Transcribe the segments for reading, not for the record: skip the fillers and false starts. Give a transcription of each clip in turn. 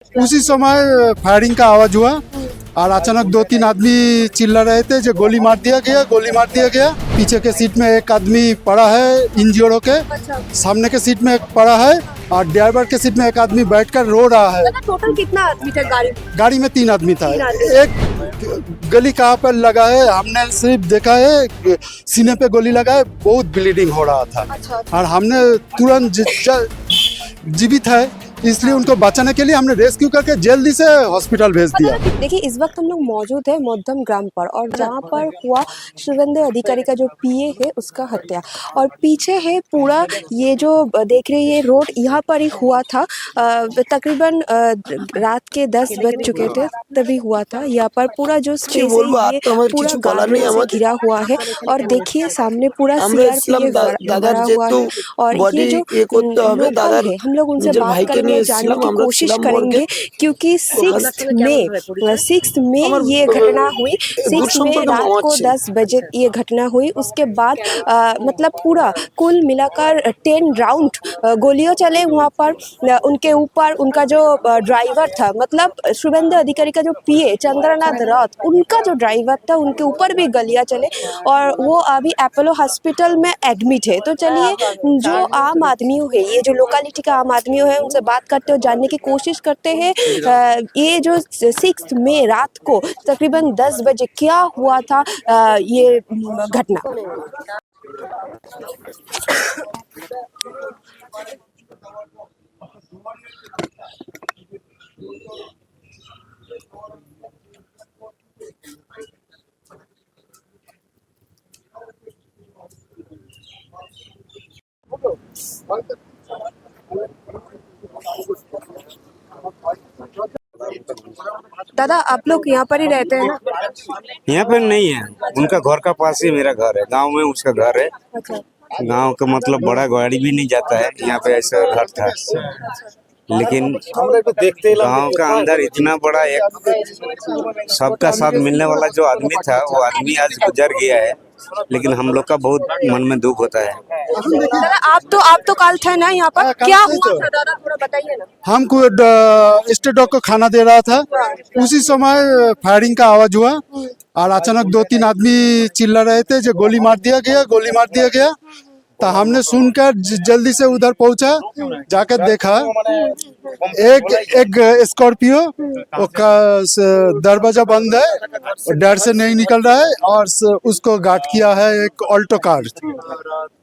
उसी समय फायरिंग का आवाज हुआ और अचानक दो तीन आदमी चिल्ला रहे थे जो गोली मार दिया गया, गोली मार दिया गया। पीछे के सीट में एक आदमी पड़ा है इंज्योर होके, सामने के सीट में एक पड़ा है और ड्राइवर के सीट में एक आदमी बैठकर रो रहा है। टोटल कितना आदमी था गाड़ी में? गाड़ी में 3 आदमी था। एक गली कहाँ पर लगा है हमने सिर्फ देखा है, सीने पे गोली लगा है, बहुत ब्लीडिंग हो रहा था। और हमने तुरंत जीवित है इसलिए उनको बचाने के लिए हमने रेस्क्यू करके जल्दी से हॉस्पिटल भेज दिया। देखिए इस वक्त हम लोग मौजूद है मध्यम ग्राम पर और जहाँ पर हुआ शुभेंदु अधिकारी का जो पीए है उसका हत्या, और पीछे है पूरा ये जो देख रहे हैं रोड, यहाँ पर ही हुआ था। तकरीबन रात के 10 बज चुके थे तभी हुआ था। यहाँ पर पूरा जो स्पेस है ये पूरा गाड़ियों से घिरा हुआ है और देखिए सामने पूरा सीआरपीएफ भरा हुआ है। और ये जो लोकल है हम लोग उनसे बात करेंगे, जानने की कोशिश करेंगे क्योंकि 6 मई ये घटना हुई। 6 मई रात को 10 बजे ये घटना हुई। उसके बाद मतलब पूरा कुल मिलाकर 10 राउंड गोलियां चले वहाँ पर उनके ऊपर। उनका जो ड्राइवर था, मतलब शुभेंदु अधिकारी का जो पीए चंद्रनाथ रथ, उनका जो ड्राइवर था उनके ऊपर भी गोलियां चले और वो अभी अपोलो हॉस्पिटल में एडमिट है। तो चलिए जो आम आदमी है, ये जो लोकेलिटी का आम आदमी है, उनसे बात करते हो, जानने की कोशिश करते हैं ये जो 6 मई रात को तकरीबन 10 बजे क्या हुआ था ये घटना। दादा आप लोग यहाँ पर ही रहते हैं ना? यहाँ पे नहीं है, उनका घर का पास ही मेरा घर है, गांव में उसका घर है। अच्छा। गांव का मतलब बड़ा गाड़ी भी नहीं जाता है, यहाँ पे ऐसा घर था। लेकिन गांव का अंदर इतना बड़ा एक सबका साथ मिलने वाला जो आदमी था, वो आदमी आज गुजर गया है। लेकिन हम लोग का बहुत मन में दुख होता है। दादा आप तो कल थे ना यहाँ पर, क्या हुआ था दादा, थोड़ा बताइए ना। हमको स्टेट डॉग को खाना दे रहा था, उसी समय फायरिंग का आवाज हुआ और अचानक दो तीन आदमी चिल्ला रहे थे जो गोली मार दिया गया, गोली मार दिया गया। तो हमने सुनकर जल्दी से उधर पहुंचा, जाकर देखा एक स्कॉर्पियो का दरवाजा बंद है, डर से नहीं निकल रहा है और उसको गार्ड किया है एक ऑल्टो कार।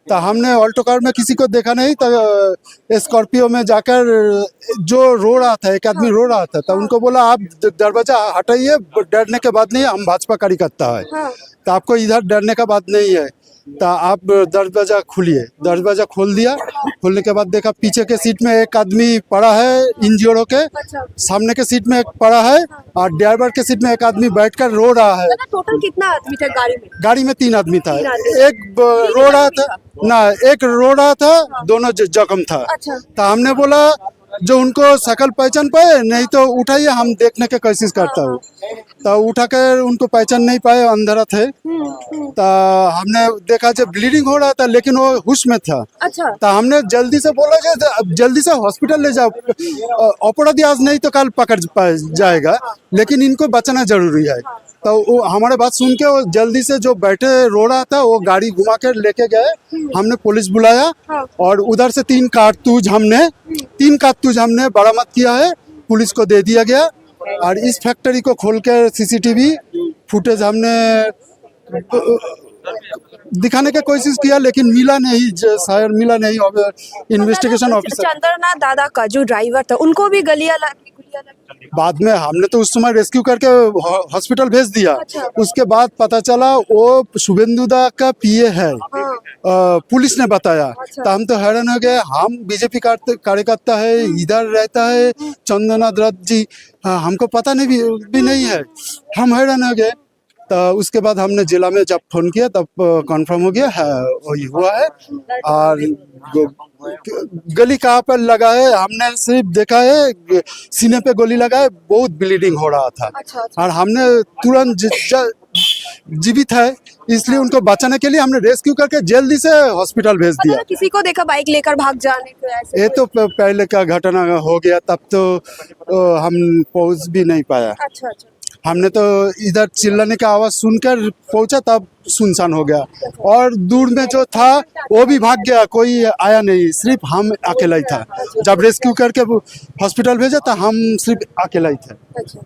तो हमने ऑल्टो कार में किसी को देखा नहीं, तो स्कॉर्पियो में जाकर जो रो रहा था, एक आदमी रो रहा था, तो उनको बोला आप दरवाजा हटाइए, डरने के बाद नहीं, हम भाजपा कार्यकर्ता है, तो आपको इधर डरने का बात नहीं है, तो आप दरवाजा खोलिए। दरवाजा खोल दिया। खोलने के बाद देखा पीछे के सीट में एक आदमी पड़ा है इंज्योर होके, सामने के सीट में एक पड़ा है और ड्राइवर के सीट में एक आदमी बैठकर रो रहा है। टोटल कितना आदमी था गाड़ी में? गाड़ी में 3 आदमी था। एक रो रहा था ना, एक रो रहा था, दोनों जख्म था। तो हमने बोला जो उनको शकल पहचान पाए, नहीं तो उठाइए, हम देखने की कोशिश करता हूँ। तो उठाकर उनको पहचान नहीं पाए, अंधेरा थे। तो हमने देखा जब ब्लीडिंग हो रहा था लेकिन वो होश में था। अच्छा। तो हमने जल्दी से बोला कि जल्दी से हॉस्पिटल ले जाओ, अपराधी आज नहीं तो कल पकड़ जाएगा, लेकिन इनको बचाना जरूरी है। तो वो हमारे बात सुन के वो जल्दी से जो बैठे रो रहा था वो गाड़ी घुमा कर लेके गए। हमने पुलिस बुलाया और उधर से 3 कारतूस हमने बरामद किया है, पुलिस को दे दिया गया। और इस फैक्ट्री को खोल कर सीसीटीवी फुटेज हमने दिखाने की कोशिश किया लेकिन मिला नहीं, शायद मिला नहीं। इन्वेस्टिगेशन ऑफिसर चंद्रनाथ दादा का जो ड्राइवर था उनको भी गोलियां लगी। बाद में हमने तो उस समय रेस्क्यू करके हॉस्पिटल भेज दिया। उसके बाद पता चला वो शुभेंदु दा का पीए है। पुलिस ने बताया। तो हम तो हैरान हो गए, हम बीजेपी कार्यकर्ता है, इधर रहता है चंद्रनाथ रथ जी, हमको पता नहीं भी नहीं है, हम हैरान हो गए। तो उसके बाद हमने जिला में जब फोन किया तब कंफर्म हो गया है वही हुआ है। और गली कहाँ पर लगा है हमने सिर्फ देखा है, सीने पे गोली लगा है, बहुत ब्लीडिंग हो रहा था। और हमने तुरंत जीवित है, इसलिए उनको बचाने के लिए हमने रेस्क्यू करके जल्दी से हॉस्पिटल भेज पता दिया। ना किसी को देखा बाइक लेकर भाग जाने को ऐसे। ये तो पहले का घटना हो गया, तब तो हम पहुंच भी नहीं पाया। अच्छा अच्छा। हमने तो इधर चिल्लाने का आवाज सुनकर पहुंचा, तब सुनसान हो गया, और दूर में जो था वो भी भाग गया, कोई आया नहीं, सिर्फ हम अकेला ही था। जब रेस्क्यू करके हॉस्पिटल भेजा तो हम सिर्फ अकेला ही थे। अच्छा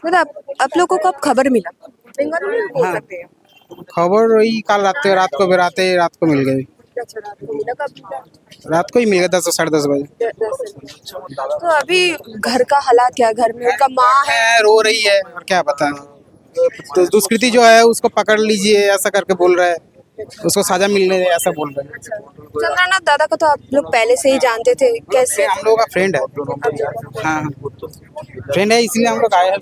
दादा, आप लोग को कब खबर मिला? बंगाली में बोल सकते हैं। खबर वही कल रात को बेराते रात को मिल गई। अच्छा रात को मिला, कब मिला? रात को ही मिल गया 10 साढ़े 10 बजे। तो अभी घर का हालात क्या है? घर में उनका माँ है। रो रही है और क्या बताएं। तो दुष्कृति जो है उसको पकड़ लीजिए ऐसा करके बोल रहा है, उसको सजा मिलने दे ऐसा बोल रहे हैं। चंद्रनाथ दादा को तो आप लोग पहले से ही जानते थे, कैसे? हम लोगों का फ्रेंड है। हाँ फ्रेंड है, इसलिए हम लोग आए हैं।